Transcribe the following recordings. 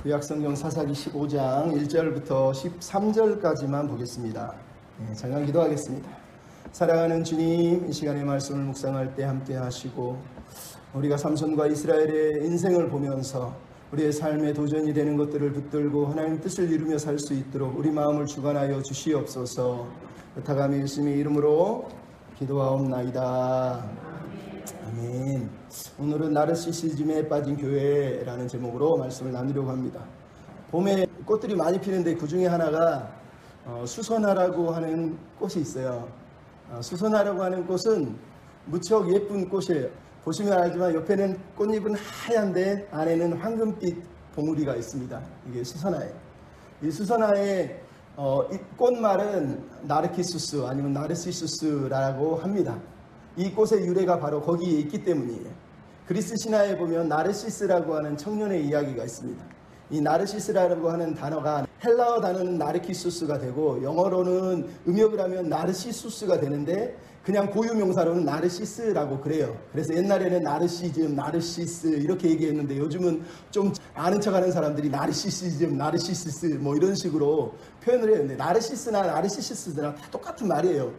구약성경 사사기 15장 1절부터 13절까지만 보겠습니다. 잠깐 기도하겠습니다. 사랑하는 주님, 이 시간에 말씀을 묵상할 때 함께 하시고 우리가 삼손과 이스라엘의 인생을 보면서 우리의 삶에 도전이 되는 것들을 붙들고 하나님 뜻을 이루며 살 수 있도록 우리 마음을 주관하여 주시옵소서. 부탁하며 예수님의 이름으로 기도하옵나이다. 아멘. 오늘은 나르시시즘에 빠진 교회라는 제목으로 말씀을 나누려고 합니다. 봄에 꽃들이 많이 피는데 그 중에 하나가 수선화라고 하는 꽃이 있어요. 수선화라고 하는 꽃은 무척 예쁜 꽃이에요. 보시면 알지만 옆에는 꽃잎은 하얀데 안에는 황금빛 봉우리가 있습니다. 이게 수선화예요. 이 수선화의 이 꽃말은 나르키수스 아니면 나르시수스라고 합니다. 이 꽃의 유래가 바로 거기에 있기 때문이에요. 그리스 신화에 보면 나르시스라고 하는 청년의 이야기가 있습니다. 이 나르시스라고 하는 단어가 헬라어 단어는 나르키수스가 되고 영어로는 음역을 하면 나르시수스가 되는데 그냥 고유명사로는 나르시스라고 그래요. 그래서 옛날에는 나르시즘, 나르시스 이렇게 얘기했는데 요즘은 좀 아는 척하는 사람들이 나르시시즘, 나르시시스 뭐 이런 식으로 표현을 해요. 근데 나르시스나 나르시시스나 다 똑같은 말이에요.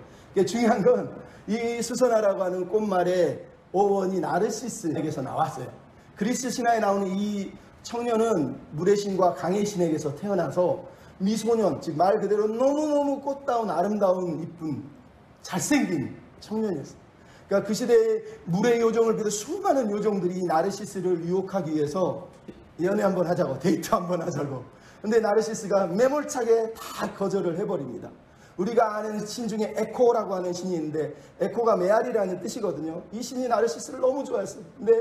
중요한 건 이 수선화라고 하는 꽃말의 어원이 나르시스에게서 나왔어요. 그리스 신화에 나오는 이 청년은 물의 신과 강의 신에게서 태어나서 미소년, 즉 말 그대로 너무너무 꽃다운 아름다운 이쁜 잘생긴 청년이었어요. 그러니까 그 시대에 물의 요정을 비롯해 수많은 요정들이 이 나르시스를 유혹하기 위해서 연애 한번 하자고, 데이트 한번 하자고. 근데 나르시스가 매몰차게 다 거절을 해버립니다. 우리가 아는 신 중에 에코라고 하는 신이 있는데 에코가 메아리라는 뜻이거든요. 이 신이 나르시스를 너무 좋아했어요. 근데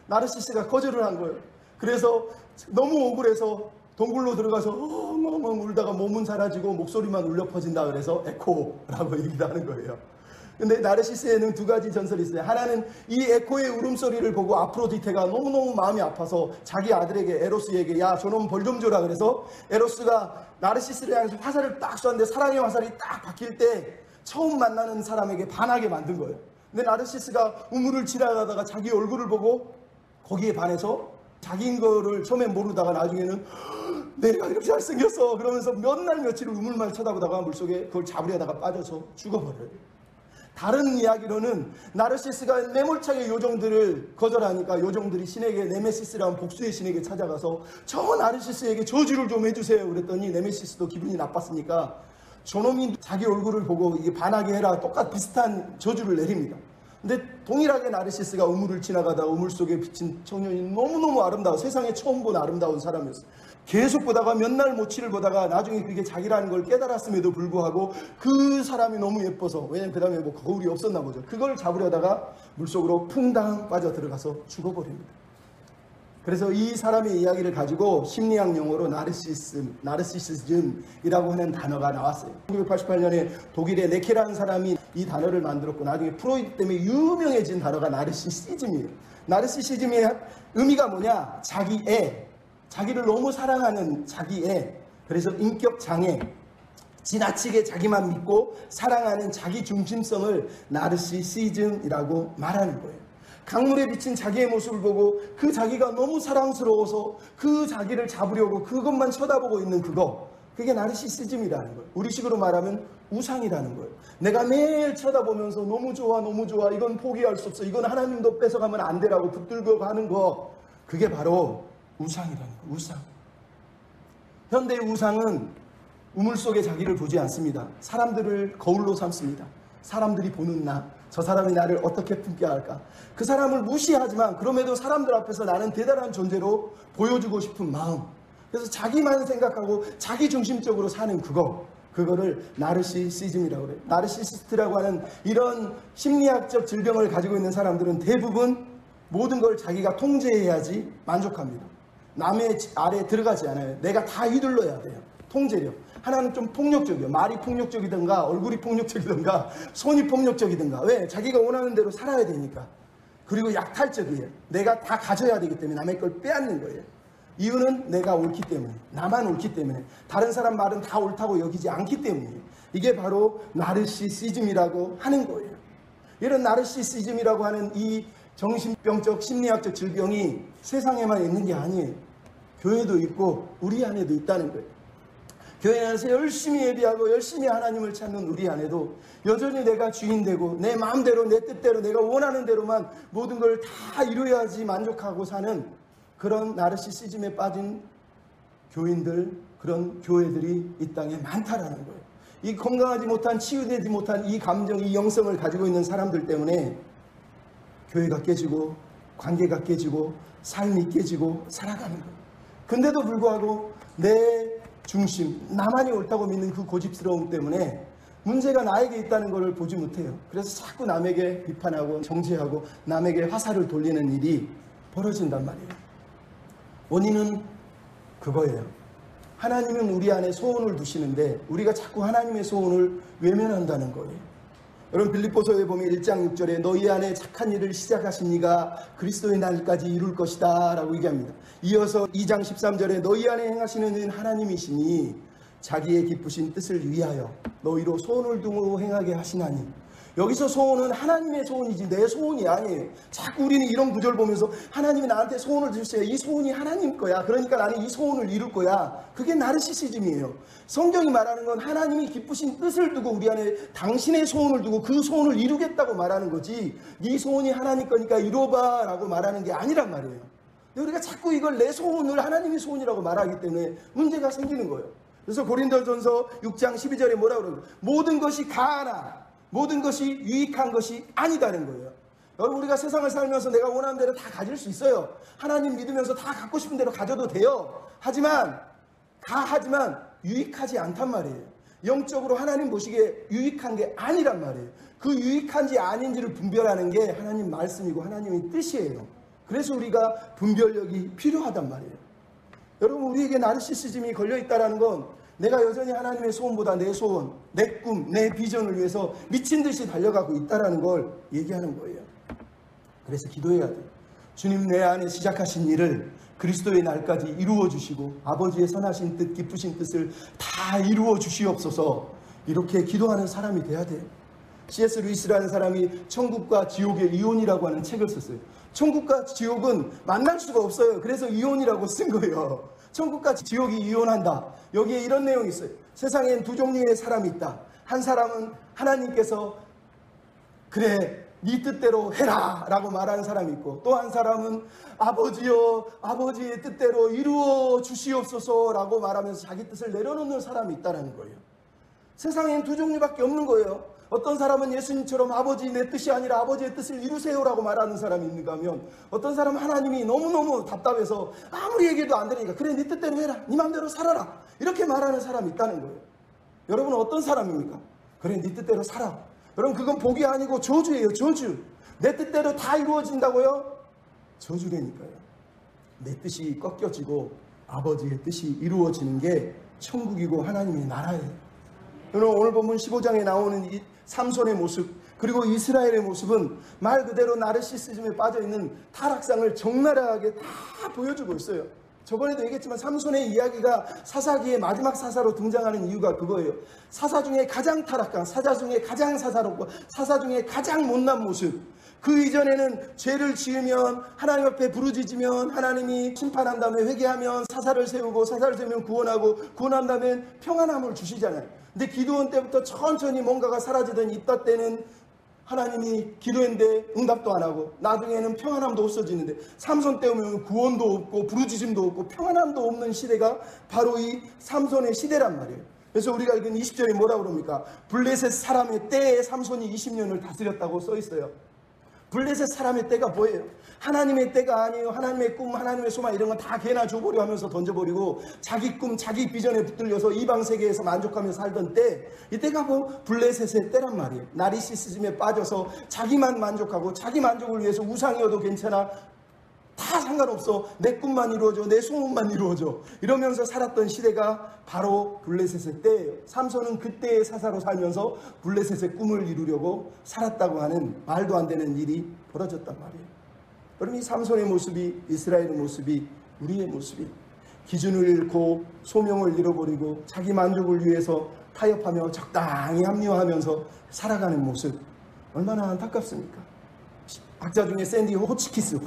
나르시스가 거절을 한 거예요. 그래서 너무 억울해서 동굴로 들어가서 엉엉 울다가 몸은 사라지고 목소리만 울려 퍼진다 그래서 에코라고 얘기를 하는 거예요. 근데 나르시스에는 두 가지 전설이 있어요. 하나는 이 에코의 울음소리를 보고 아프로디테가 너무너무 마음이 아파서 자기 아들에게 에로스에게 야 저놈 벌 좀 줘라 그래서 에로스가 나르시스를 향해서 화살을 딱 쏘는데 사랑의 화살이 딱 박힐 때 처음 만나는 사람에게 반하게 만든 거예요. 근데 나르시스가 우물을 지나가다가 자기 얼굴을 보고 거기에 반해서 자기인 거를 처음에 모르다가 나중에는 내가 이렇게 잘생겼어 그러면서 몇 날 며칠을 우물만 쳐다보다가 물속에 그걸 잡으려다가 빠져서 죽어버려요. 다른 이야기로는 나르시스가 매몰차게 요정들을 거절하니까 요정들이 신에게 네메시스라는 복수의 신에게 찾아가서 저 나르시스에게 저주를 좀 해주세요 그랬더니 네메시스도 기분이 나빴으니까 저놈이 자기 얼굴을 보고 이게 반하게 해라 비슷한 저주를 내립니다. 근데 동일하게 나르시스가 우물을 지나가다가 우물 속에 비친 청년이 너무너무 아름다워 세상에 처음 본 아름다운 사람이었어요. 계속 보다가 몇 날 모치를 보다가 나중에 그게 자기라는 걸 깨달았음에도 불구하고 그 사람이 너무 예뻐서 왜냐면 그 다음에 뭐 거울이 없었나 보죠. 그걸 잡으려다가 물속으로 풍당 빠져 들어가서 죽어버립니다. 그래서 이 사람의 이야기를 가지고 심리학 용어로 나르시시즘이라고 하는 단어가 나왔어요. 1988년에 독일의 네케라는 사람이 이 단어를 만들었고 나중에 프로이트 때문에 유명해진 단어가 나르시시즘이에요. 나르시시즘의 의미가 뭐냐? 자기를 너무 사랑하는 자기애, 그래서 인격 장애, 지나치게 자기만 믿고 사랑하는 자기 중심성을 나르시시즘이라고 말하는 거예요. 강물에 비친 자기의 모습을 보고 그 자기가 너무 사랑스러워서 그 자기를 잡으려고 그것만 쳐다보고 있는 그게 나르시시즘이라는 거예요. 우리식으로 말하면 우상이라는 거예요. 내가 매일 쳐다보면서 너무 좋아 이건 포기할 수 없어 이건 하나님도 뺏어가면 안 되라고 붙들고 하는 거 그게 바로 우상이라는 거예요. 우상. 현대의 우상은 우물 속에 자기를 보지 않습니다. 사람들을 거울로 삼습니다. 사람들이 보는 저 사람이 나를 어떻게 평가할까? 그 사람을 무시하지만 그럼에도 사람들 앞에서 나는 대단한 존재로 보여주고 싶은 마음. 그래서 자기만 생각하고 자기 중심적으로 사는 그거를 나르시시즘이라고 그래요. 나르시시스트라고 하는 이런 심리학적 질병을 가지고 있는 사람들은 대부분 모든 걸 자기가 통제해야지 만족합니다. 남의 아래에 들어가지 않아요. 내가 다 휘둘러야 돼요. 통제력. 하나는 좀 폭력적이에요. 말이 폭력적이든가 얼굴이 폭력적이든가 손이 폭력적이든가. 왜? 자기가 원하는 대로 살아야 되니까. 그리고 약탈적이에요. 내가 다 가져야 되기 때문에 남의 걸 빼앗는 거예요. 이유는 내가 옳기 때문에, 나만 옳기 때문에, 다른 사람 말은 다 옳다고 여기지 않기 때문이에요. 이게 바로 나르시시즘이라고 하는 거예요. 이런 나르시시즘이라고 하는 이 정신병적 심리학적 질병이 세상에만 있는 게 아니에요. 교회도 있고 우리 안에도 있다는 거예요. 교회 안에서 열심히 예배하고 열심히 하나님을 찾는 우리 안에도 여전히 내가 주인 되고 내 마음대로 내 뜻대로 내가 원하는 대로만 모든 걸 다 이루어야지 만족하고 사는 그런 나르시시즘에 빠진 교인들, 그런 교회들이 이 땅에 많다라는 거예요. 이 건강하지 못한, 치유되지 못한 이 감정, 이 영성을 가지고 있는 사람들 때문에 교회가 깨지고 관계가 깨지고 삶이 깨지고 살아가는 거예요. 근데도 불구하고 내 중심, 나만이 옳다고 믿는 그 고집스러움 때문에 문제가 나에게 있다는 것을 보지 못해요. 그래서 자꾸 남에게 비판하고 정죄하고 남에게 화살을 돌리는 일이 벌어진단 말이에요. 원인은 그거예요. 하나님은 우리 안에 소원을 두시는데 우리가 자꾸 하나님의 소원을 외면한다는 거예요. 여러분 빌립보서에 보면 1장 6절에 너희 안에 착한 일을 시작하신 이가 그리스도의 날까지 이룰 것이다 라고 얘기합니다. 이어서 2장 13절에 너희 안에 행하시는 이는 하나님이시니 자기의 기쁘신 뜻을 위하여 너희로 소원을 두고 행하게 하시나니. 여기서 소원은 하나님의 소원이지 내 소원이 아니에요. 자꾸 우리는 이런 구절 보면서 하나님이 나한테 소원을 주셨어요. 이 소원이 하나님 거야. 그러니까 나는 이 소원을 이룰 거야. 그게 나르시시즘이에요. 성경이 말하는 건 하나님이 기쁘신 뜻을 두고 우리 안에 당신의 소원을 두고 그 소원을 이루겠다고 말하는 거지 네 소원이 하나님 거니까 이뤄봐 라고 말하는 게 아니란 말이에요. 근데 우리가 자꾸 이걸 내 소원을 하나님의 소원이라고 말하기 때문에 문제가 생기는 거예요. 그래서 고린도전서 6장 12절에 뭐라고 그러죠? 모든 것이 가하나 모든 것이 유익한 것이 아니다는 거예요. 여러분 우리가 세상을 살면서 내가 원하는 대로 다 가질 수 있어요. 하나님 믿으면서 다 갖고 싶은 대로 가져도 돼요. 하지만 유익하지 않단 말이에요. 영적으로 하나님 보시기에 유익한 게 아니란 말이에요. 그 유익한지 아닌지를 분별하는 게 하나님 말씀이고 하나님의 뜻이에요. 그래서 우리가 분별력이 필요하단 말이에요. 여러분 우리에게 나르시시즘이 걸려있다는 건 내가 여전히 하나님의 소원보다 내 소원, 내 꿈, 내 비전을 위해서 미친 듯이 달려가고 있다는 걸 얘기하는 거예요. 그래서 기도해야 돼요. 주님 내 안에 시작하신 일을 그리스도의 날까지 이루어 주시고 아버지의 선하신 뜻, 기쁘신 뜻을 다 이루어 주시옵소서. 이렇게 기도하는 사람이 돼야 돼요. C.S. 루이스라는 사람이 천국과 지옥의 이혼이라고 하는 책을 썼어요. 천국과 지옥은 만날 수가 없어요. 그래서 이혼이라고 쓴 거예요. 천국과 지옥이 이혼한다. 여기에 이런 내용이 있어요. 세상엔 두 종류의 사람이 있다. 한 사람은 하나님께서 그래 네 뜻대로 해라 라고 말하는 사람이 있고 또 한 사람은 아버지여 아버지의 뜻대로 이루어 주시옵소서 라고 말하면서 자기 뜻을 내려놓는 사람이 있다는 거예요. 세상엔 두 종류밖에 없는 거예요. 어떤 사람은 예수님처럼 아버지 내 뜻이 아니라 아버지의 뜻을 이루세요라고 말하는 사람이 있는가 하면 어떤 사람은 하나님이 너무너무 답답해서 아무리 얘기해도 안 되니까 그래 네 뜻대로 해라 네 맘대로 살아라 이렇게 말하는 사람이 있다는 거예요. 여러분은 어떤 사람입니까? 그래 네 뜻대로 살아. 여러분 그건 복이 아니고 저주예요. 저주. 내 뜻대로 다 이루어진다고요? 저주라니까요. 내 뜻이 꺾여지고 아버지의 뜻이 이루어지는 게 천국이고 하나님의 나라예요. 여러분 오늘 본문 15장에 나오는 이 삼손의 모습 그리고 이스라엘의 모습은 말 그대로 나르시시즘에 빠져있는 타락상을 적나라하게 다 보여주고 있어요. 저번에도 얘기했지만 삼손의 이야기가 사사기의 마지막 사사로 등장하는 이유가 그거예요. 사사 중에 가장 타락한, 사자 중에 가장 사사롭고 사사 중에 가장 못난 모습. 그 이전에는 죄를 지으면 하나님 앞에 부르짖으면 하나님이 심판한 다음에 회개하면 사사를 세우고 사사를 세우면 구원하고 구원한 다음에 평안함을 주시잖아요. 근데 기도원 때부터 천천히 뭔가가 사라지던 이따 때는 하나님이 기도했는데 응답도 안 하고 나중에는 평안함도 없어지는데 삼손 때 오면 구원도 없고 부르짖음도 없고 평안함도 없는 시대가 바로 이 삼손의 시대란 말이에요. 그래서 우리가 읽은 20절에 뭐라고 그럽니까? 블레셋 사람의 때에 삼손이 20년을 다스렸다고 써 있어요. 블레셋 사람의 때가 뭐예요? 하나님의 때가 아니에요. 하나님의 꿈, 하나님의 소망 이런 건 다 개나 줘버려 하면서 던져버리고 자기 꿈, 자기 비전에 붙들려서 이방 세계에서 만족하며 살던 때 이때가 뭐 블레셋의 때란 말이에요. 나르시시즘에 빠져서 자기만 만족하고 자기 만족을 위해서 우상이어도 괜찮아. 다 상관없어. 내 꿈만 이루어져. 내 소원만 이루어져. 이러면서 살았던 시대가 바로 블레셋의 때예요. 삼손은 그때의 사사로 살면서 블레셋의 꿈을 이루려고 살았다고 하는 말도 안 되는 일이 벌어졌단 말이에요. 여러분 이 삼손의 모습이 이스라엘의 모습이 우리의 모습이 기준을 잃고 소명을 잃어버리고 자기 만족을 위해서 타협하며 적당히 합리화하면서 살아가는 모습 얼마나 안타깝습니까? 학자 중에 샌디 호치키스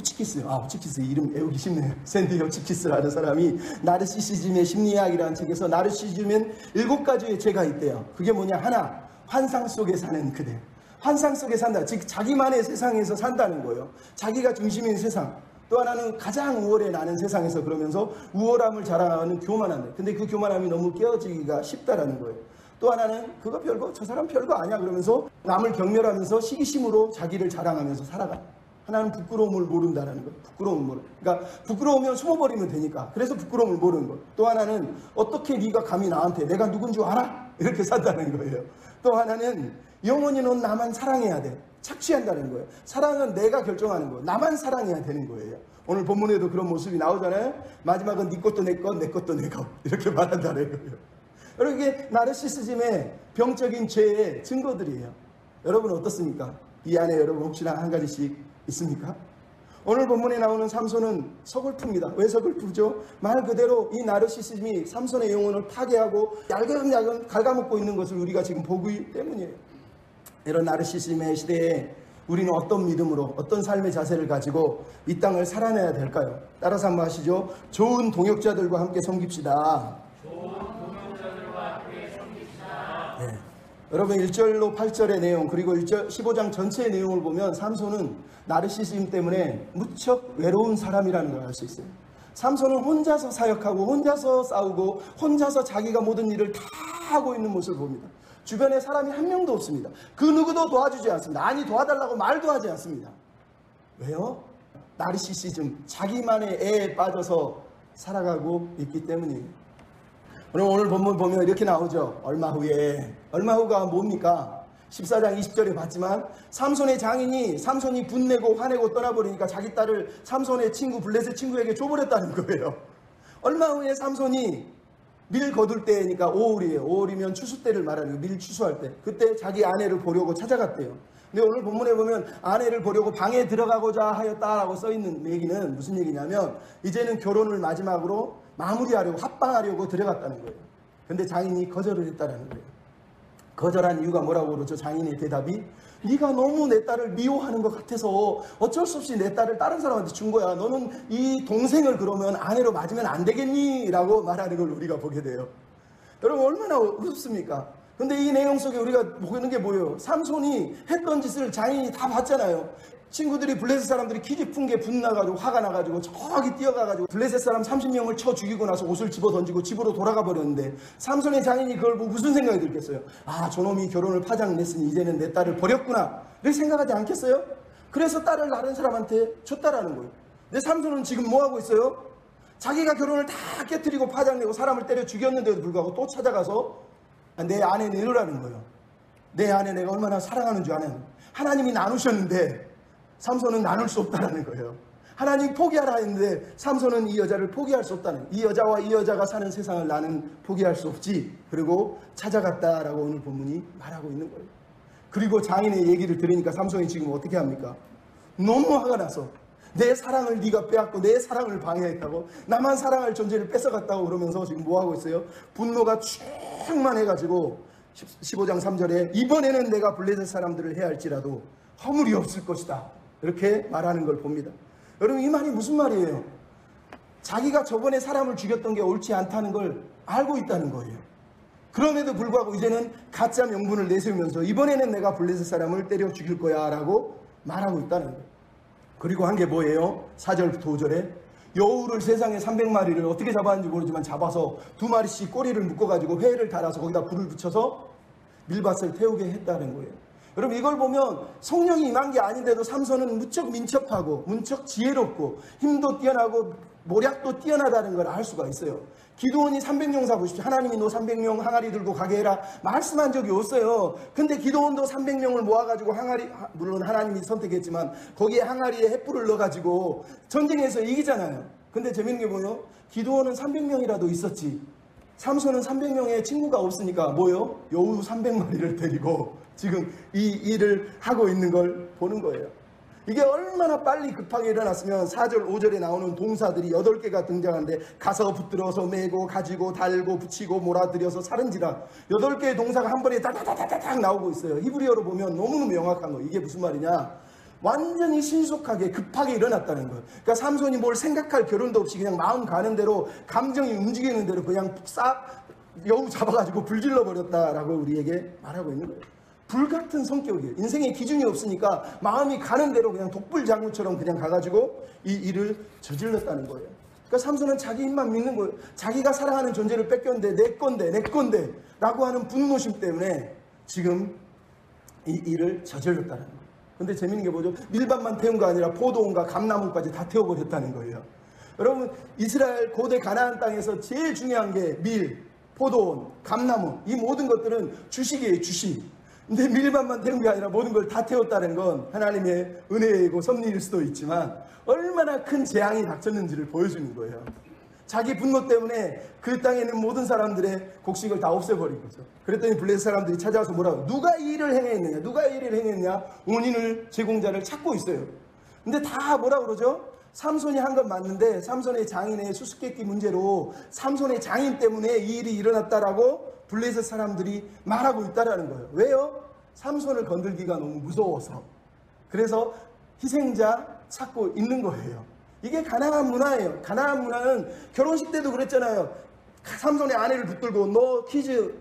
이름 외우기 쉽네요. 샌디 호치키스라는 사람이 나르시시즘의 심리학이라는 책에서 나르시시즘엔 7가지의 죄가 있대요. 그게 뭐냐? 하나, 환상 속에 사는 그대. 환상 속에 산다. 즉 자기만의 세상에서 산다는 거예요. 자기가 중심인 세상. 또 하나는 가장 우월해 나는 세상에서 그러면서 우월함을 자랑하는 교만한데, 근데 그 교만함이 너무 깨어지기가 쉽다라는 거예요. 또 하나는 그거 별거, 저 사람 별거 아니야 그러면서 남을 경멸하면서 시기심으로 자기를 자랑하면서 살아가. 하나는 부끄러움을 모른다라는 거예요. 부끄러움을 모르. 그러니까 부끄러우면 숨어버리면 되니까. 그래서 부끄러움을 모르는 거예요. 또 하나는 어떻게 네가 감히 나한테 내가 누군 줄 알아? 이렇게 산다는 거예요. 또 하나는 영원히 넌 나만 사랑해야 돼. 착취한다는 거예요. 사랑은 내가 결정하는 거예요. 나만 사랑해야 되는 거예요. 오늘 본문에도 그런 모습이 나오잖아요. 마지막은 네 것도 내 것, 내 것도 내 것. 이렇게 말한다는 거예요. 여러분 이게 나르시시즘의 병적인 죄의 증거들이에요. 여러분 어떻습니까? 이 안에 여러분 혹시나 한 가지씩 있습니까? 오늘 본문에 나오는 삼손은 서글픕니다. 왜 서글프죠? 말 그대로 이 나르시시즘이 삼손의 영혼을 파괴하고 야금야금 갉아먹고 있는 것을 우리가 지금 보기 때문이에요. 이런 나르시시즘의 시대에 우리는 어떤 믿음으로, 어떤 삶의 자세를 가지고 이 땅을 살아내야 될까요? 따라서 한번 하시죠. 좋은 동역자들과 함께 섬깁시다. 네. 여러분 1절로 8절의 내용, 그리고 15장 전체의 내용을 보면 삼손은 나르시시즘 때문에 무척 외로운 사람이라는 걸 알 수 있어요. 삼손은 혼자서 사역하고 혼자서 싸우고 혼자서 자기가 모든 일을 다 하고 있는 모습을 봅니다. 주변에 사람이 한 명도 없습니다. 그 누구도 도와주지 않습니다. 아니 도와달라고 말도 하지 않습니다. 왜요? 나르시시즘, 자기만의 애에 빠져서 살아가고 있기 때문이에요. 그럼 오늘 본문 보면 이렇게 나오죠. 얼마 후가 뭡니까? 14장 20절에 봤지만 삼손의 장인이 삼손이 분내고 화내고 떠나버리니까 자기 딸을 삼손의 친구 블레셋 친구에게 줘버렸다는 거예요. 얼마 후에 삼손이 밀 거둘 때니까 5월이에요. 5월이면 추수 때를 말하는 거예요. 밀 추수할 때. 그때 자기 아내를 보려고 찾아갔대요. 근데 오늘 본문에 보면 아내를 보려고 방에 들어가고자 하였다라고 써있는 얘기는 무슨 얘기냐면 이제는 결혼을 마지막으로 마무리하려고 합방하려고 들어갔다는 거예요. 근데 장인이 거절을 했다는 거예요. 거절한 이유가 뭐라고 그러죠? 장인의 대답이 네가 너무 내 딸을 미워하는 것 같아서 어쩔 수 없이 내 딸을 다른 사람한테 준 거야. 너는 이 동생을 그러면 아내로 맞으면 안 되겠니? 라고 말하는 걸 우리가 보게 돼요. 여러분 얼마나 우습습니까? 근데 이 내용 속에 우리가 보는 게 뭐예요? 삼손이 했던 짓을 장인이 다 봤잖아요. 친구들이 블레셋 사람들이 기집푼 게 분나가지고 화가 나가지고 저기 뛰어가가지고 블레셋 사람 30명을 쳐 죽이고 나서 옷을 집어 던지고 집으로 돌아가 버렸는데 삼손의 장인이 그걸 보고 무슨 생각이 들겠어요? 아 저놈이 결혼을 파장냈으니 이제는 내 딸을 버렸구나 이렇게 생각하지 않겠어요? 그래서 딸을 다른 사람한테 줬다라는 거예요. 근데 삼손은 지금 뭐하고 있어요? 자기가 결혼을 다 깨트리고 파장내고 사람을 때려 죽였는데도 불구하고 또 찾아가서 내 아내 내놓으라는 거예요. 내 아내 내가 얼마나 사랑하는 줄 아는. 하나님이 나누셨는데 삼손은 나눌 수 없다는 거예요. 하나님 포기하라 했는데 삼손은 이 여자를 포기할 수 없다는, 이 여자와 이 여자가 사는 세상을 나는 포기할 수 없지. 그리고 찾아갔다라고 오늘 본문이 말하고 있는 거예요. 그리고 장인의 얘기를 들으니까 삼손이 지금 어떻게 합니까? 너무 화가 나서 내 사랑을 네가 빼앗고 내 사랑을 방해했다고, 나만 사랑할 존재를 뺏어갔다고 그러면서 지금 뭐하고 있어요? 분노가 충만해가지고 15장 3절에 이번에는 내가 블레셋 사람들을 해할지라도 허물이 없을 것이다 이렇게 말하는 걸 봅니다. 여러분 이 말이 무슨 말이에요? 자기가 저번에 사람을 죽였던 게 옳지 않다는 걸 알고 있다는 거예요. 그럼에도 불구하고 이제는 가짜 명분을 내세우면서 이번에는 내가 블레셋 사람을 때려 죽일 거야 라고 말하고 있다는 거예요. 그리고 한 게 뭐예요? 4절부터 5절에 여우를 세상에 300마리를 어떻게 잡았는지 모르지만 잡아서 2마리씩 꼬리를 묶어가지고 회를 달아서 거기다 불을 붙여서 밀밭을 태우게 했다는 거예요. 여러분 이걸 보면 성령이 임한 게 아닌데도 삼손은 무척 민첩하고 무척 지혜롭고 힘도 뛰어나고 모략도 뛰어나다는 걸 알 수가 있어요. 기드온이 300명 잡으십시오. 하나님이 너 300명 항아리 들고 가게 해라 말씀한 적이 없어요. 근데 기드온도 300명을 모아가지고 항아리, 물론 하나님이 선택했지만 거기에 항아리에 횃불을 넣어가지고 전쟁에서 이기잖아요. 근데 재밌는 게 뭐예요? 기드온은 300명이라도 있었지. 삼손은 300명의 친구가 없으니까 뭐요? 여우 300마리를 데리고 지금 이 일을 하고 있는 걸 보는 거예요. 이게 얼마나 빨리 급하게 일어났으면 4절 5절에 나오는 동사들이 8개가 등장하는데 가서 붙들어서 메고 가지고 달고 붙이고 몰아들여서 사른지라 8개의 동사가 한 번에 다다다다닥 나오고 있어요. 히브리어로 보면 너무너무 명확한 거. 이게 무슨 말이냐? 완전히 신속하게 급하게 일어났다는 거예요. 그러니까 삼손이 뭘 생각할 겨를도 없이 그냥 마음 가는 대로 감정이 움직이는 대로 그냥 싹 여우 잡아가지고 불질러 버렸다라고 우리에게 말하고 있는 거예요. 불같은 성격이에요. 인생에 기준이 없으니까 마음이 가는 대로 그냥 독불장군처럼 그냥 가가지고 이 일을 저질렀다는 거예요. 그러니까 삼손은 자기 힘만 믿는 거예요. 자기가 사랑하는 존재를 뺏겼는데 내 건데 라고 하는 분노심 때문에 지금 이 일을 저질렀다는 거예요. 근데 재밌는 게 뭐죠? 밀밭만 태운 거 아니라 포도원과 감나무까지 다 태워버렸다는 거예요. 여러분, 이스라엘 고대 가나안 땅에서 제일 중요한 게 밀, 포도원, 감나무, 이 모든 것들은 주식이에요, 주식. 근데 밀밭만 태운 게 아니라 모든 걸 다 태웠다는 건 하나님의 은혜이고 섭리일 수도 있지만 얼마나 큰 재앙이 닥쳤는지를 보여주는 거예요. 자기 분노 때문에 그 땅에 있는 모든 사람들의 곡식을 다 없애버린 거죠. 그랬더니 블레셋 사람들이 찾아와서 뭐라고? 누가 이 일을 행했느냐? 누가 이 일을 행했냐? 원인을, 제공자를 찾고 있어요. 근데 다 뭐라 그러죠? 삼손이 한 건 맞는데 삼손의 장인의 수수께끼 문제로 삼손의 장인 때문에 이 일이 일어났다라고 블레셋 사람들이 말하고 있다라는 거예요. 왜요? 삼손을 건들기가 너무 무서워서. 그래서 희생자 찾고 있는 거예요. 이게 가나안 문화예요. 가나안 문화는 결혼식 때도 그랬잖아요. 삼손의 아내를 붙들고 너 퀴즈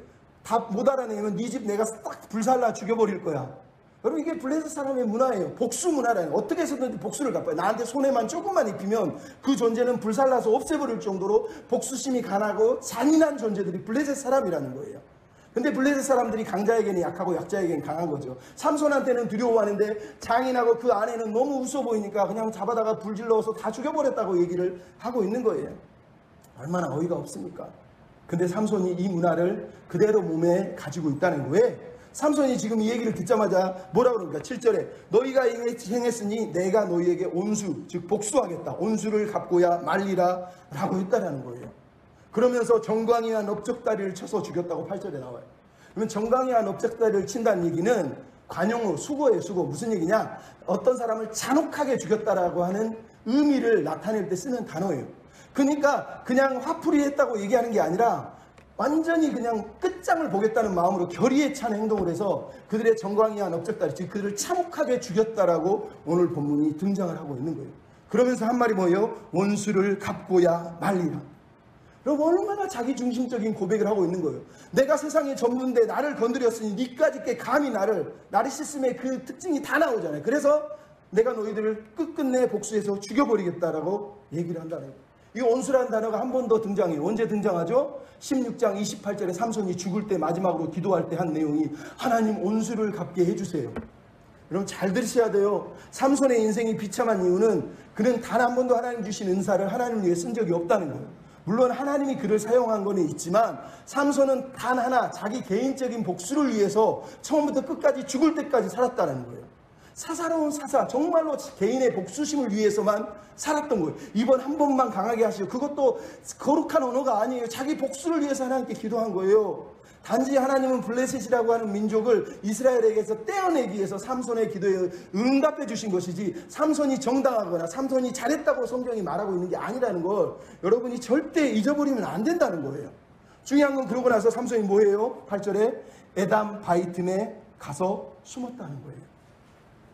답 못 알아내면 네 집 내가 딱 불살라 죽여버릴 거야. 여러분, 이게 블레셋 사람의 문화예요. 복수 문화라는. 어떻게 해서든지 복수를 갚아요. 나한테 손해만 조금만 입히면 그 존재는 불살라서 없애버릴 정도로 복수심이 강하고 잔인한 존재들이 블레셋 사람이라는 거예요. 근데 블레셋 사람들이 강자에게는 약하고 약자에게는 강한 거죠. 삼손한테는 두려워하는데 장인하고 그 아내는 너무 웃어 보이니까 그냥 잡아다가 불질러서 다 죽여버렸다고 얘기를 하고 있는 거예요. 얼마나 어이가 없습니까? 근데 삼손이 이 문화를 그대로 몸에 가지고 있다는 거예요. 삼손이 지금 이 얘기를 듣자마자 뭐라고 그럽니까? 7절에 너희가 행했으니 내가 너희에게 온수, 즉 복수하겠다. 온수를 갚고야 말리라 라고 했다라는 거예요. 그러면서 정광이와 넓적다리를 쳐서 죽였다고 8절에 나와요. 그러면 정광이와 넓적다리를 친다는 얘기는 관용어, 수고예요, 수고. 무슨 얘기냐? 어떤 사람을 잔혹하게 죽였다라고 하는 의미를 나타낼 때 쓰는 단어예요. 그러니까 그냥 화풀이 했다고 얘기하는 게 아니라 완전히 그냥 끝장을 보겠다는 마음으로 결의에 찬 행동을 해서 그들의 정광이와 넓적다리, 즉 그들을 참혹하게 죽였다라고 오늘 본문이 등장을 하고 있는 거예요. 그러면서 한 말이 뭐예요? 원수를 갚고야 말리라. 여러분, 얼마나 자기중심적인 고백을 하고 있는 거예요. 내가 세상의 전부인데 나를 건드렸으니 니까짓 감히 나르시즘의 그 특징이 다 나오잖아요. 그래서 내가 너희들을 끝끝내 복수해서 죽여버리겠다라고 얘기를 한다는 거예요. 이 온수라는 단어가 한 번 더 등장해요. 언제 등장하죠? 16장 28절에 삼손이 죽을 때 마지막으로 기도할 때 한 내용이 하나님 온수를 갚게 해주세요. 여러분, 잘 들으셔야 돼요. 삼손의 인생이 비참한 이유는 그는 단 한 번도 하나님 주신 은사를 하나님을 위해 쓴 적이 없다는 거예요. 물론 하나님이 그를 사용한 거는 있지만 삼손은 단 하나 자기 개인적인 복수를 위해서 처음부터 끝까지 죽을 때까지 살았다는 거예요. 사사로운 사사, 정말로 개인의 복수심을 위해서만 살았던 거예요. 이번 한 번만 강하게 하시고, 그것도 거룩한 언어가 아니에요. 자기 복수를 위해서 하나님께 기도한 거예요. 단지 하나님은 블레셋이라고 하는 민족을 이스라엘에게서 떼어내기 위해서 삼손의 기도에 응답해 주신 것이지 삼손이 정당하거나 삼손이 잘했다고 성경이 말하고 있는 게 아니라는 걸 여러분이 절대 잊어버리면 안 된다는 거예요. 중요한 건 그러고 나서 삼손이 뭐예요? 8절에 에담 바이틈에 가서 숨었다는 거예요.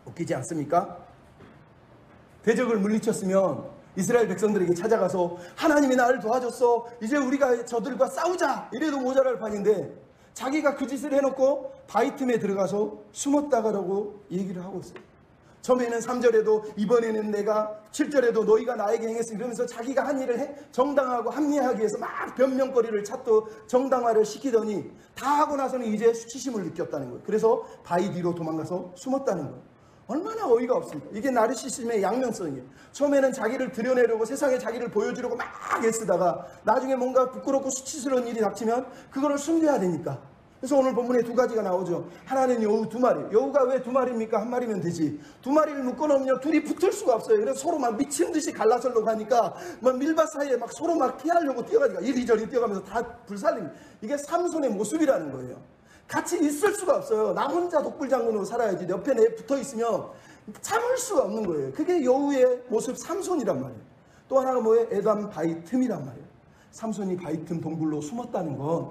웃기지 않습니까? 대적을 물리쳤으면 이스라엘 백성들에게 찾아가서 하나님이 나를 도와줬어, 이제 우리가 저들과 싸우자, 이래도 모자랄 판인데 자기가 그 짓을 해놓고 바이틈에 들어가서 숨었다가라고 얘기를 하고 있어요. 처음에는 3절에도 이번에는 내가, 7절에도 너희가 나에게 행했으니, 이러면서 자기가 한 일을 정당하고 합리화하기 위해서 막 변명거리를 찾고 정당화를 시키더니 다 하고 나서는 이제 수치심을 느꼈다는 거예요. 그래서 바위 뒤로 도망가서 숨었다는 거예요. 얼마나 어이가 없습니까? 이게 나르시즘의 양면성이에요. 처음에는 자기를 드러내려고 세상에 자기를 보여주려고 막 애쓰다가 나중에 뭔가 부끄럽고 수치스러운 일이 닥치면 그거를 숨겨야 되니까. 그래서 오늘 본문에 두 가지가 나오죠. 하나는 여우 두 마리. 여우가 왜 두 마리입니까? 한 마리면 되지. 두 마리를 묶어놓으면 둘이 붙을 수가 없어요. 그래서 서로 막 미친 듯이 갈라서려고 하니까 막 밀밭 사이에 막 서로 막 피하려고 뛰어가니까 이리저리 뛰어가면서 다 불살립니다. 이게 삼손의 모습이라는 거예요. 같이 있을 수가 없어요. 나 혼자 독불장군으로 살아야지. 옆에 내 붙어 있으면 참을 수가 없는 거예요. 그게 여우의 모습 삼손이란 말이에요. 또 하나가 뭐예요? 에담 바이틈이란 말이에요. 삼손이 바이틈 동굴로 숨었다는 건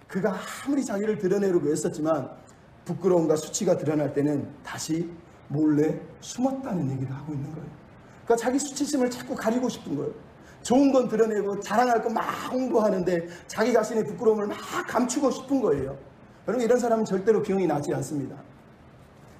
그가 아무리 자기를 드러내려고 했었지만 부끄러움과 수치가 드러날 때는 다시 몰래 숨었다는 얘기를 하고 있는 거예요. 그러니까 자기 수치심을 자꾸 가리고 싶은 거예요. 좋은 건 드러내고 자랑할 건 막 홍보하는데 자기 자신의 부끄러움을 막 감추고 싶은 거예요. 여러분, 이런 사람은 절대로 병이 나지 않습니다.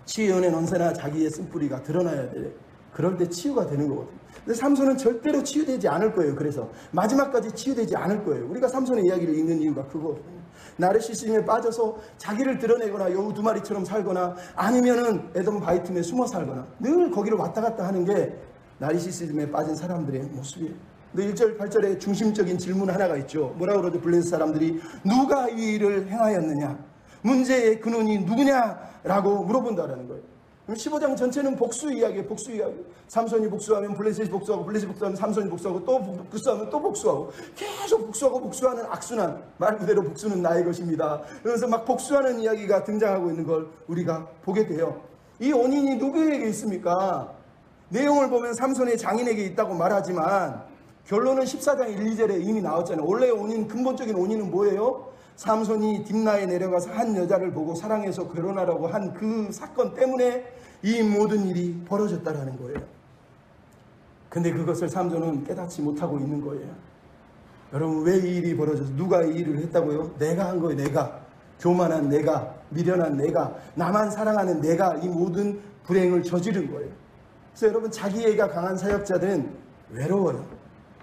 치유의 은혜는 언제나 자기의 쓴뿌리가 드러나야 돼. 그럴 때 치유가 되는 거거든요. 근데 삼손은 절대로 치유되지 않을 거예요. 그래서 마지막까지 치유되지 않을 거예요. 우리가 삼손의 이야기를 읽는 이유가 그거거든요. 나르시시즘에 빠져서 자기를 드러내거나 여우 두 마리처럼 살거나 아니면은 에돔 바이틈에 숨어 살거나 늘 거기를 왔다 갔다 하는 게 나르시시즘에 빠진 사람들의 모습이에요. 근데 1절 8절에 중심적인 질문 하나가 있죠. 뭐라고 그러죠? 블레셋 사람들이 누가 이 일을 행하였느냐? 문제의 근원이 누구냐라고 물어본다라는 거예요. 15장 전체는 복수 이야기예요. 복수 이야기. 삼손이 복수하면 블레셋이 복수하고, 블레셋이 복수하면 삼손이 복수하고, 또 복수하면 또 복수하고, 계속 복수하고 복수하는 악순환. 말 그대로 복수는 나의 것입니다. 그래서 막 복수하는 이야기가 등장하고 있는 걸 우리가 보게 돼요. 이 원인이 누구에게 있습니까? 내용을 보면 삼손의 장인에게 있다고 말하지만 결론은 14장 1, 2절에 이미 나왔잖아요. 원래 원인, 근본적인 원인은 뭐예요? 삼손이 딥나에 내려가서 한 여자를 보고 사랑해서 결혼하라고 한 그 사건 때문에 이 모든 일이 벌어졌다라는 거예요. 근데 그것을 삼손은 깨닫지 못하고 있는 거예요. 여러분, 왜 이 일이 벌어져서 누가 이 일을 했다고요? 내가 한 거예요. 내가. 교만한 내가, 미련한 내가, 나만 사랑하는 내가 이 모든 불행을 저지른 거예요. 그래서 여러분, 자기애가 강한 사역자들은 외로워요.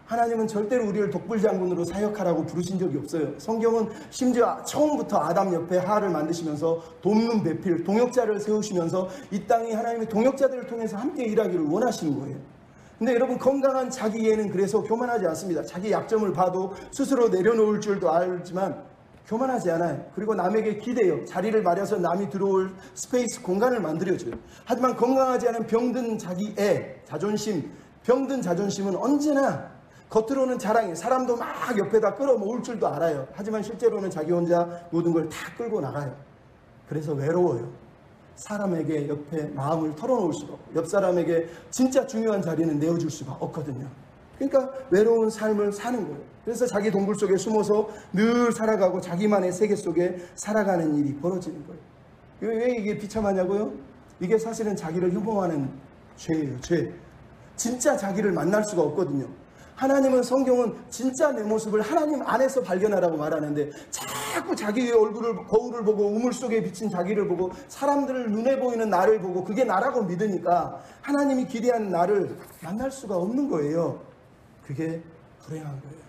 하나님은 절대로 우리를 독불장군으로 사역하라고 부르신 적이 없어요. 성경은 심지어 처음부터 아담 옆에 하와를 만드시면서 돕는 배필, 동역자를 세우시면서 이 땅이 하나님의 동역자들을 통해서 함께 일하기를 원하시는 거예요. 근데 여러분, 건강한 자기애는 그래서 교만하지 않습니다. 자기 약점을 봐도 스스로 내려놓을 줄도 알지만 교만하지 않아요. 그리고 남에게 기대요. 자리를 마련해서 남이 들어올 스페이스, 공간을 만들어줘요. 하지만 건강하지 않은 병든 자기애, 자존심, 병든 자존심은 언제나 겉으로는 자랑해. 사람도 막 옆에다 끌어모을 줄도 알아요. 하지만 실제로는 자기 혼자 모든 걸 다 끌고 나가요. 그래서 외로워요. 사람에게 옆에 마음을 털어놓을 수가 없고, 옆 사람에게 진짜 중요한 자리는 내어줄 수가 없거든요. 그러니까 외로운 삶을 사는 거예요. 그래서 자기 동굴 속에 숨어서 늘 살아가고 자기만의 세계 속에 살아가는 일이 벌어지는 거예요. 왜 이게 비참하냐고요? 이게 사실은 자기를 혐오하는 죄예요. 죄. 진짜 자기를 만날 수가 없거든요. 하나님은, 성경은 진짜 내 모습을 하나님 안에서 발견하라고 말하는데 자꾸 자기의 얼굴을, 거울을 보고 우물 속에 비친 자기를 보고 사람들을 눈에 보이는 나를 보고 그게 나라고 믿으니까 하나님이 기대하는 나를 만날 수가 없는 거예요. 그게 불행한 거예요.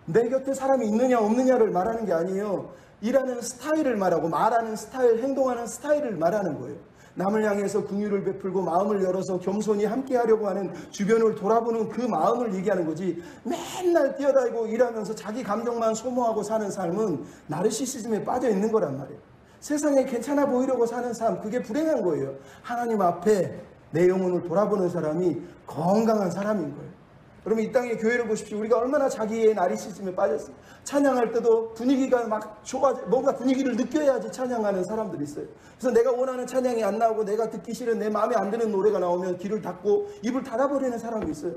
내 곁에 사람이 있느냐 없느냐를 말하는 게 아니에요. 일하는 스타일을 말하고, 말하는 스타일, 행동하는 스타일을 말하는 거예요. 남을 향해서 긍휼을 베풀고 마음을 열어서 겸손히 함께 하려고 하는, 주변을 돌아보는 그 마음을 얘기하는 거지, 맨날 뛰어다니고 일하면서 자기 감정만 소모하고 사는 삶은 나르시시즘에 빠져 있는 거란 말이에요. 세상에 괜찮아 보이려고 사는 삶, 그게 불행한 거예요. 하나님 앞에 내 영혼을 돌아보는 사람이 건강한 사람인 거예요. 여러분, 이 땅의 교회를 보십시오. 우리가 얼마나 자기의 나르시즘에 빠졌어요. 찬양할 때도 분위기가 막 뭔가 분위기를 느껴야지 찬양하는 사람들이 있어요. 그래서 내가 원하는 찬양이 안 나오고 내가 듣기 싫은, 내 마음에 안 드는 노래가 나오면 귀를 닫고 입을 닫아버리는 사람이 있어요.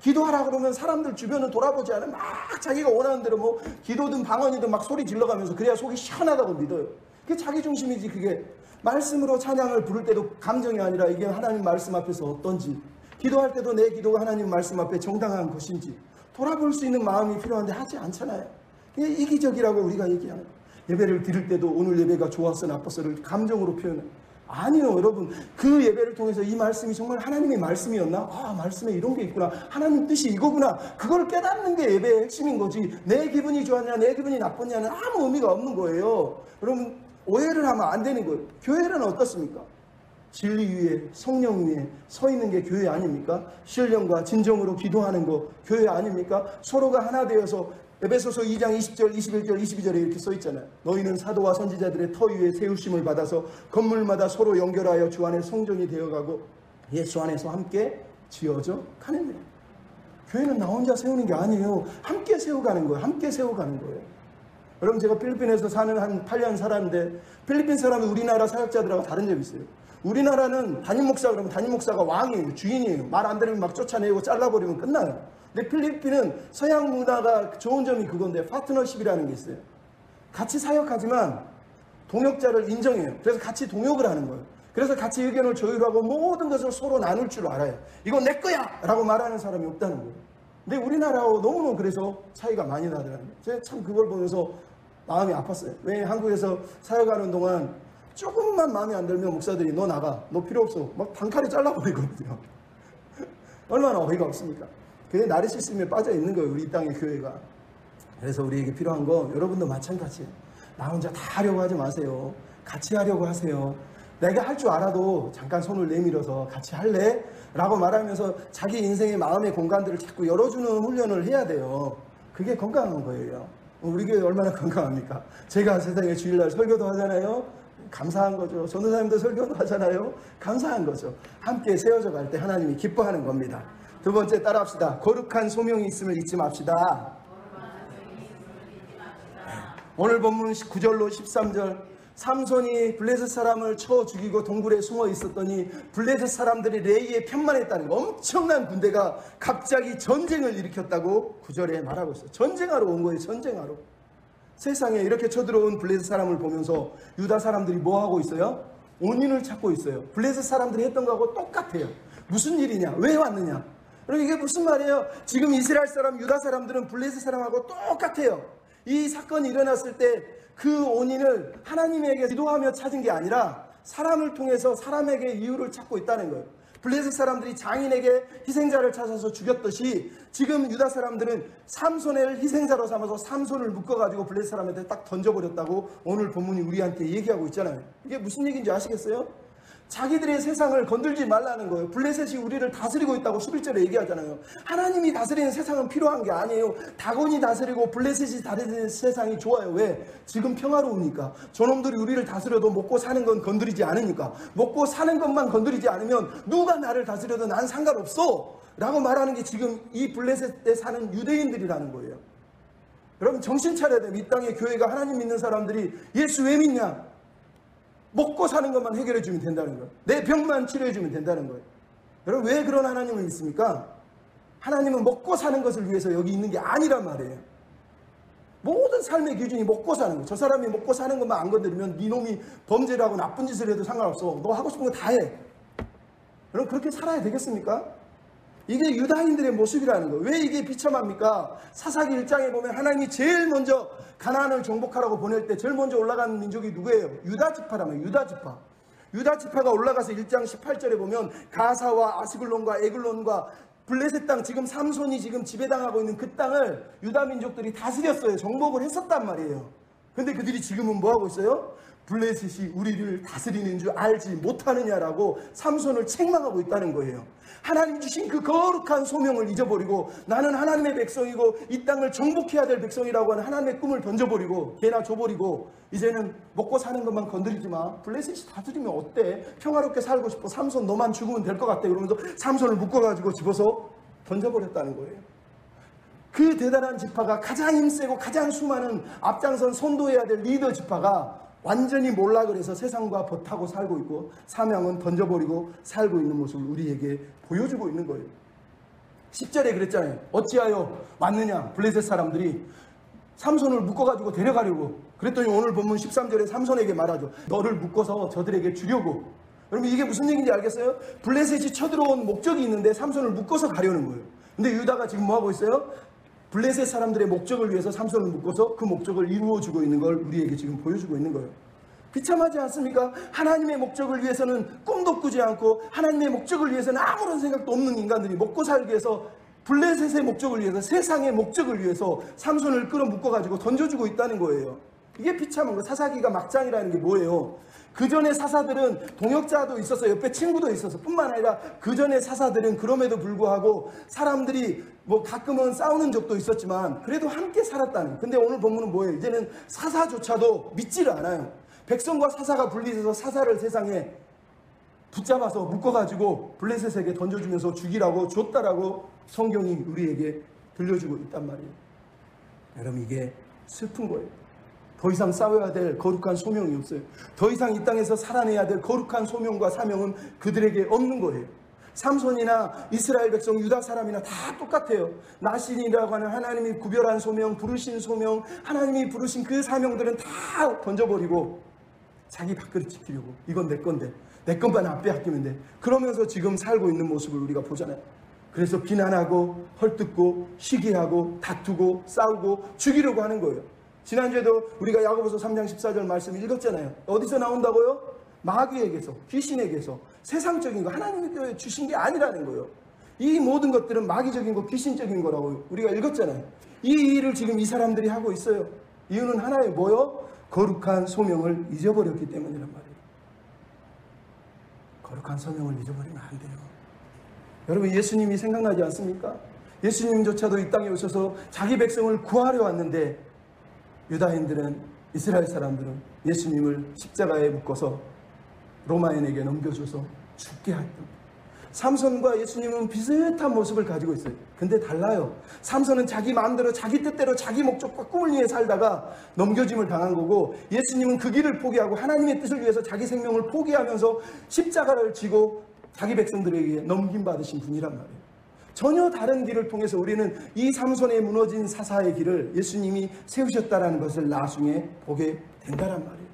기도하라 그러면 사람들 주변을 돌아보지 않으면 막 자기가 원하는 대로 뭐 기도든 방언이든 막 소리 질러가면서 그래야 속이 시원하다고 믿어요. 그게 자기 중심이지. 그게 말씀으로 찬양을 부를 때도 감정이 아니라 이게 하나님 말씀 앞에서 어떤지, 기도할 때도 내 기도가 하나님 말씀 앞에 정당한 것인지 돌아볼 수 있는 마음이 필요한데 하지 않잖아요. 그게 이기적이라고 우리가 얘기하는 거예요. 예배를 드릴 때도 오늘 예배가 좋았어 나빴어를 감정으로 표현해요. 아니요, 여러분. 그 예배를 통해서 이 말씀이 정말 하나님의 말씀이었나? 아, 말씀에 이런 게 있구나. 하나님 뜻이 이거구나. 그걸 깨닫는 게 예배의 핵심인 거지. 내 기분이 좋았냐, 내 기분이 나빴냐는 아무 의미가 없는 거예요. 여러분, 오해를 하면 안 되는 거예요. 교회는 어떻습니까? 진리 위에, 성령 위에 서 있는 게 교회 아닙니까? 신령과 진정으로 기도하는 거 교회 아닙니까? 서로가 하나 되어서, 에베소서 2장 20절, 21절, 22절에 이렇게 써 있잖아요. 너희는 사도와 선지자들의 터 위에 세우심을 받아서 건물마다 서로 연결하여 주 안에 성전이 되어가고 예수 안에서 함께 지어져 가는 거예요. 교회는 나 혼자 세우는 게 아니에요. 함께 세워가는 거예요. 함께 세워가는 거예요. 여러분, 제가 필리핀에서 사는 한 8년 살았는데 필리핀 사람이 우리나라 사역자들하고 다른 점이 있어요. 우리나라는 담임 목사 그러면 담임 목사가 왕이에요. 주인이에요. 말 안 들으면 막 쫓아내고 잘라버리면 끝나요. 근데 필리핀은 서양 문화가 좋은 점이 그건데, 파트너십이라는 게 있어요. 같이 사역하지만 동역자를 인정해요. 그래서 같이 동역을 하는 거예요. 그래서 같이 의견을 조율하고 모든 것을 서로 나눌 줄 알아요. 이거 내 거야! 라고 말하는 사람이 없다는 거예요. 근데 우리나라하고 너무너무 그래서 차이가 많이 나더라고요. 제가 참 그걸 보면서 마음이 아팠어요. 왜 한국에서 사역하는 동안 조금만 마음에 안 들면 목사들이 너 나가, 너 필요 없어, 막 단칼에 잘라버리거든요. 얼마나 어이가 없습니까? 그게 나르시즘에 빠져 있는 거예요, 우리 이 땅의 교회가. 그래서 우리에게 필요한 건 여러분도 마찬가지예요. 나 혼자 다 하려고 하지 마세요. 같이 하려고 하세요. 내가 할 줄 알아도 잠깐 손을 내밀어서 같이 할래? 라고 말하면서 자기 인생의 마음의 공간들을 자꾸 열어주는 훈련을 해야 돼요. 그게 건강한 거예요. 우리 교회 얼마나 건강합니까? 제가 세상에 주일날 설교도 하잖아요. 감사한 거죠. 전도사님도 설교도 하잖아요. 감사한 거죠. 함께 세워져 갈 때 하나님이 기뻐하는 겁니다. 두 번째 따라합시다. 거룩한 소명이 있음을 잊지 맙시다. 오늘 본문 9절로 13절, 삼손이 블레셋 사람을 쳐 죽이고 동굴에 숨어 있었더니 블레셋 사람들이 레이에 편만했다는 엄청난 군대가 갑자기 전쟁을 일으켰다고 9절에 말하고 있어요. 전쟁하러 온 거예요. 전쟁하러. 세상에 이렇게 쳐들어온 블레셋 사람을 보면서 유다 사람들이 뭐 하고 있어요? 원인을 찾고 있어요. 블레셋 사람들이 했던 거하고 똑같아요. 무슨 일이냐? 왜 왔느냐? 그럼 이게 무슨 말이에요? 지금 이스라엘 사람, 유다 사람들은 블레셋 사람하고 똑같아요. 이 사건이 일어났을 때 그 원인을 하나님에게 기도하며 찾은 게 아니라 사람을 통해서 사람에게 이유를 찾고 있다는 거예요. 블레셋 사람들이 장인에게 희생자를 찾아서 죽였듯이 지금 유다 사람들은 삼손을 희생자로 삼아서 삼손을 묶어가지고 블레셋 사람한테 딱 던져버렸다고 오늘 본문이 우리한테 얘기하고 있잖아요. 이게 무슨 얘기인지 아시겠어요? 자기들의 세상을 건들지 말라는 거예요. 블레셋이 우리를 다스리고 있다고 11절에 얘기하잖아요. 하나님이 다스리는 세상은 필요한 게 아니에요. 다곤이 다스리고 블레셋이 다스리는 세상이 좋아요. 왜? 지금 평화로우니까. 저놈들이 우리를 다스려도 먹고 사는 건 건드리지 않으니까. 먹고 사는 것만 건드리지 않으면 누가 나를 다스려도 난 상관없어 라고 말하는 게 지금 이 블레셋에 사는 유대인들이라는 거예요. 여러분 정신 차려야 돼요. 이 땅의 교회가 하나님 믿는 사람들이 예수 왜 믿냐? 먹고 사는 것만 해결해 주면 된다는 거예요. 내 병만 치료해 주면 된다는 거예요. 여러분 왜 그런 하나님을 믿습니까? 하나님은 먹고 사는 것을 위해서 여기 있는 게 아니란 말이에요. 모든 삶의 기준이 먹고 사는 거예요. 저 사람이 먹고 사는 것만 안 건드리면 네 놈이 범죄를 하고 나쁜 짓을 해도 상관없어. 너 하고 싶은 거 다 해. 여러분 그렇게 살아야 되겠습니까? 이게 유다인들의 모습이라는 거예요. 왜 이게 비참합니까? 사사기 1장에 보면 하나님이 제일 먼저 가나안을 정복하라고 보낼 때 제일 먼저 올라간 민족이 누구예요? 유다 지파라면 유다 지파. 유다 지파가 올라가서 1장 18절에 보면 가사와 아스글론과 에글론과 블레셋 땅, 지금 삼손이 지금 지배당하고 있는 그 땅을 유다 민족들이 다스렸어요. 정복을 했었단 말이에요. 근데 그들이 지금은 뭐 하고 있어요? 블레셋이 우리를 다스리는 줄 알지 못하느냐라고 삼손을 책망하고 있다는 거예요. 하나님 주신 그 거룩한 소명을 잊어버리고 나는 하나님의 백성이고 이 땅을 정복해야 될 백성이라고 하는 하나님의 꿈을 던져버리고 개나 줘버리고 이제는 먹고 사는 것만 건드리지 마. 블레셋이 다스리면 어때? 평화롭게 살고 싶어. 삼손 너만 죽으면 될 것 같아. 그러면서 삼손을 묶어가지고 집어서 던져버렸다는 거예요. 그 대단한 지파가 가장 힘세고 가장 수많은 앞장선 선도해야 될 리더 지파가 완전히 몰락을 해서 세상과 버타고 살고 있고 사명은 던져버리고 살고 있는 모습을 우리에게 보여주고 있는 거예요. 10절에 그랬잖아요. 어찌하여 왔느냐? 블레셋 사람들이 삼손을 묶어가지고 데려가려고. 그랬더니 오늘 본문 13절에 삼손에게 말하죠. 너를 묶어서 저들에게 주려고. 여러분 이게 무슨 얘기인지 알겠어요? 블레셋이 쳐들어온 목적이 있는데 삼손을 묶어서 가려는 거예요. 근데 유다가 지금 뭐 하고 있어요? 블레셋 사람들의 목적을 위해서 삼손을 묶어서 그 목적을 이루어주고 있는 걸 우리에게 지금 보여주고 있는 거예요. 비참하지 않습니까? 하나님의 목적을 위해서는 꿈도 꾸지 않고 하나님의 목적을 위해서는 아무런 생각도 없는 인간들이 먹고 살기 위해서 블레셋의 목적을 위해서 세상의 목적을 위해서 삼손을 끌어묶어가지고 던져주고 있다는 거예요. 이게 비참한 거예요. 사사기가 막장이라는 게 뭐예요? 그 전에 사사들은 동역자도 있었어요. 옆에 친구도 있었어. 뿐만 아니라 그 전에 사사들은 그럼에도 불구하고 사람들이 뭐 가끔은 싸우는 적도 있었지만 그래도 함께 살았다는. 근데 오늘 본문은 뭐예요? 이제는 사사조차도 믿지를 않아요. 백성과 사사가 분리돼서 사사를 세상에 붙잡아서 묶어가지고 블레셋에게 던져주면서 죽이라고 줬다라고 성경이 우리에게 들려주고 있단 말이에요. 여러분 이게 슬픈 거예요. 더 이상 싸워야 될 거룩한 소명이 없어요. 더 이상 이 땅에서 살아내야 될 거룩한 소명과 사명은 그들에게 없는 거예요. 삼손이나 이스라엘 백성, 유다 사람이나 다 똑같아요. 나신이라고 하는 하나님이 구별한 소명, 부르신 소명, 하나님이 부르신 그 사명들은 다 던져버리고 자기 밥그릇 지키려고. 이건 내 건데. 내 것만 안 빼앗기면 돼. 그러면서 지금 살고 있는 모습을 우리가 보잖아요. 그래서 비난하고 헐뜯고 시기하고 다투고 싸우고 죽이려고 하는 거예요. 지난주에도 우리가 야고보서 3장 14절 말씀 읽었잖아요. 어디서 나온다고요? 마귀에게서, 귀신에게서, 세상적인 거 하나님께 주신 게 아니라는 거예요. 이 모든 것들은 마귀적인 거, 귀신적인 거라고 우리가 읽었잖아요. 이 일을 지금 이 사람들이 하고 있어요. 이유는 하나예요. 뭐요? 거룩한 소명을 잊어버렸기 때문이란 말이에요. 거룩한 소명을 잊어버리면 안 돼요. 여러분, 예수님이 생각나지 않습니까? 예수님조차도 이 땅에 오셔서 자기 백성을 구하려 왔는데 유다인들은, 이스라엘 사람들은 예수님을 십자가에 묶어서 로마인에게 넘겨줘서 죽게 했던. 삼손과 예수님은 비슷한 모습을 가지고 있어요. 근데 달라요. 삼손은 자기 마음대로 자기 뜻대로 자기 목적과 꿈을 위해 살다가 넘겨짐을 당한 거고, 예수님은 그 길을 포기하고 하나님의 뜻을 위해서 자기 생명을 포기하면서 십자가를 지고 자기 백성들에게 넘김받으신 분이란 말이에요. 전혀 다른 길을 통해서 우리는 이 삼손의 무너진 사사의 길을 예수님이 세우셨다는 것을 나중에 보게 된다란 말이에요.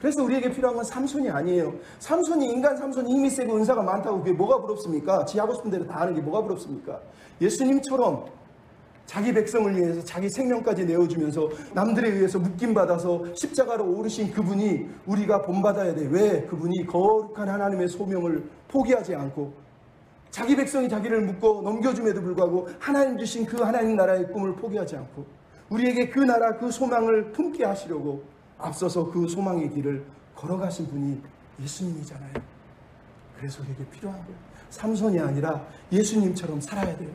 그래서 우리에게 필요한 건 삼손이 아니에요. 삼손이, 인간 삼손이 힘이 세고 은사가 많다고 그게 뭐가 부럽습니까? 지 하고 싶은 대로 다 하는 게 뭐가 부럽습니까? 예수님처럼 자기 백성을 위해서 자기 생명까지 내어주면서 남들에 의해서 묶임받아서 십자가로 오르신 그분이 우리가 본받아야 돼. 왜? 그분이 거룩한 하나님의 소명을 포기하지 않고 자기 백성이 자기를 묶고 넘겨줌에도 불구하고 하나님 주신 그 하나님 나라의 꿈을 포기하지 않고 우리에게 그 나라, 그 소망을 품게 하시려고 앞서서 그 소망의 길을 걸어가신 분이 예수님이잖아요. 그래서 우리에게 필요한 거예요. 삼손이 아니라 예수님처럼 살아야 돼요.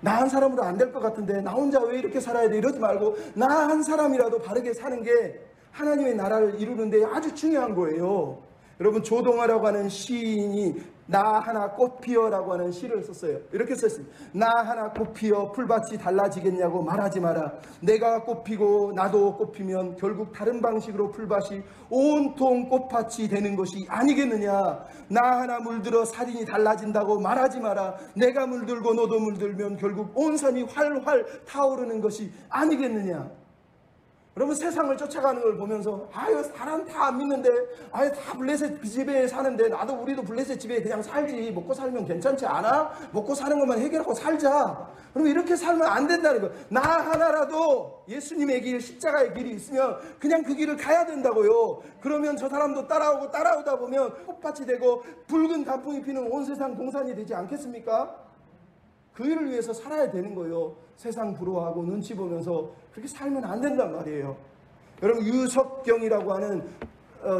나 한 사람으로 안 될 것 같은데 나 혼자 왜 이렇게 살아야 돼? 이러지 말고 나 한 사람이라도 바르게 사는 게 하나님의 나라를 이루는데 아주 중요한 거예요. 여러분, 조동아라고 하는 시인이 나 하나 꽃 피어라고 하는 시를 썼어요. 이렇게 썼습니다. 나 하나 꽃 피어 풀밭이 달라지겠냐고 말하지 마라. 내가 꽃 피고 나도 꽃 피면 결국 다른 방식으로 풀밭이 온통 꽃밭이 되는 것이 아니겠느냐. 나 하나 물들어 살인이 달라진다고 말하지 마라. 내가 물들고 너도 물들면 결국 온 산이 활활 타오르는 것이 아니겠느냐. 여러분, 세상을 쫓아가는 걸 보면서 아유, 사람 다 안 믿는데, 아유, 다 블레셋 집에 사는데 나도 우리도 블레셋 집에 그냥 살지. 먹고 살면 괜찮지 않아? 먹고 사는 것만 해결하고 살자. 그럼 이렇게 살면 안 된다는 거예요. 나 하나라도 예수님의 길, 십자가의 길이 있으면 그냥 그 길을 가야 된다고요. 그러면 저 사람도 따라오고 따라오다 보면 꽃밭이 되고 붉은 단풍이 피는 온 세상 동산이 되지 않겠습니까? 그 일을 위해서 살아야 되는 거예요. 세상 부러워하고 눈치 보면서 그렇게 살면 안 된단 말이에요. 여러분, 유석경이라고 하는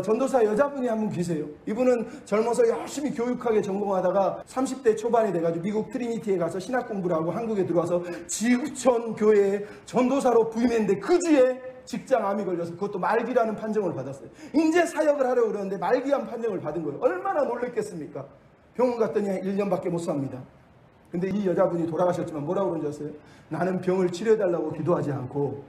전도사 여자분이 한 분 계세요. 이분은 젊어서 열심히 교육하게 전공하다가 30대 초반에 돼가지고 미국 트리니티에 가서 신학 공부를 하고 한국에 들어와서 지구촌 교회에 전도사로 부임했는데 그 주에 직장암이 걸려서 그것도 말기라는 판정을 받았어요. 이제 사역을 하려고 그러는데 말기암 판정을 받은 거예요. 얼마나 놀랬겠습니까? 병원 갔더니 1년밖에 못 삽니다. 근데 이 여자분이 돌아가셨지만 뭐라고 그런지 아세요? 나는 병을 치료해달라고 기도하지 않고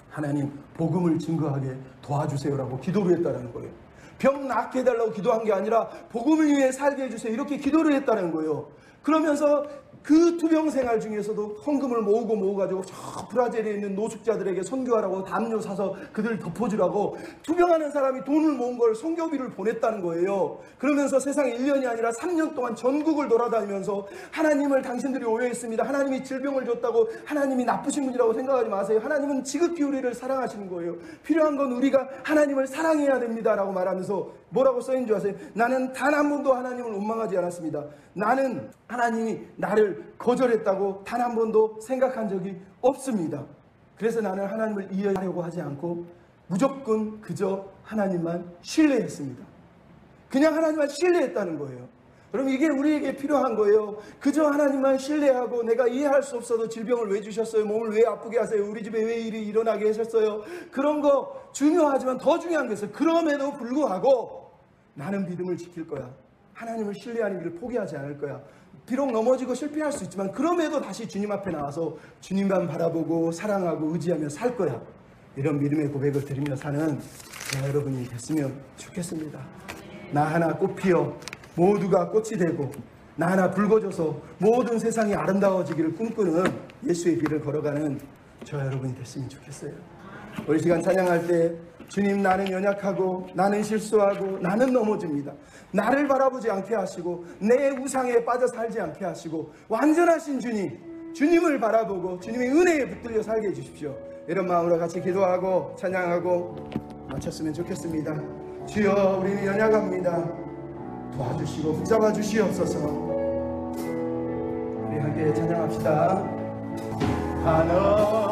하나님 복음을 증거하게 도와주세요라고 기도를 했다는 거예요. 병 낫게 해달라고 기도한 게 아니라 복음을 위해 살게 해주세요 이렇게 기도를 했다는 거예요. 그러면서 그 투병 생활 중에서도 헌금을 모으가지고 저 브라질에 있는 노숙자들에게 선교하라고 담요 사서 그들 덮어주라고 투병하는 사람이 돈을 모은 걸 선교비를 보냈다는 거예요. 그러면서 세상에 1년이 아니라 3년 동안 전국을 돌아다니면서 하나님을 당신들이 오해했습니다. 하나님이 질병을 줬다고 하나님이 나쁘신 분이라고 생각하지 마세요. 하나님은 지극히 우리를 사랑하시는 거예요. 필요한 건 우리가 하나님을 사랑해야 됩니다 라고 말하면서 뭐라고 써있는 줄 아세요? 나는 단 한 번도 하나님을 원망하지 않았습니다. 나는 하나님이 나를 거절했다고 단 한 번도 생각한 적이 없습니다. 그래서 나는 하나님을 이해하려고 하지 않고 무조건 그저 하나님만 신뢰했습니다. 그냥 하나님만 신뢰했다는 거예요. 그럼 이게 우리에게 필요한 거예요. 그저 하나님만 신뢰하고 내가 이해할 수 없어도 질병을 왜 주셨어요? 몸을 왜 아프게 하세요? 우리 집에 왜 일이 일어나게 하셨어요? 그런 거 중요하지만 더 중요한 것은 그럼에도 불구하고 나는 믿음을 지킬 거야. 하나님을 신뢰하는 길을 포기하지 않을 거야. 비록 넘어지고 실패할 수 있지만 그럼에도 다시 주님 앞에 나와서 주님만 바라보고 사랑하고 의지하며 살 거야. 이런 믿음의 고백을 드리며 사는 저와 여러분이 됐으면 좋겠습니다. 나 하나 꽃 피어 모두가 꽃이 되고 나 하나 붉어져서 모든 세상이 아름다워지기를 꿈꾸는 예수의 길을 걸어가는 저와 여러분이 됐으면 좋겠어요. 우리 시간 찬양할 때 주님, 나는 연약하고 나는 실수하고 나는 넘어집니다. 나를 바라보지 않게 하시고 내 우상에 빠져 살지 않게 하시고 완전하신 주님, 주님을 바라보고 주님의 은혜에 붙들려 살게 해주십시오. 이런 마음으로 같이 기도하고 찬양하고 마쳤으면 좋겠습니다. 주여, 우리는 연약합니다. 도와주시고 붙잡아 주시옵소서. 우리 함께 찬양합시다. 하나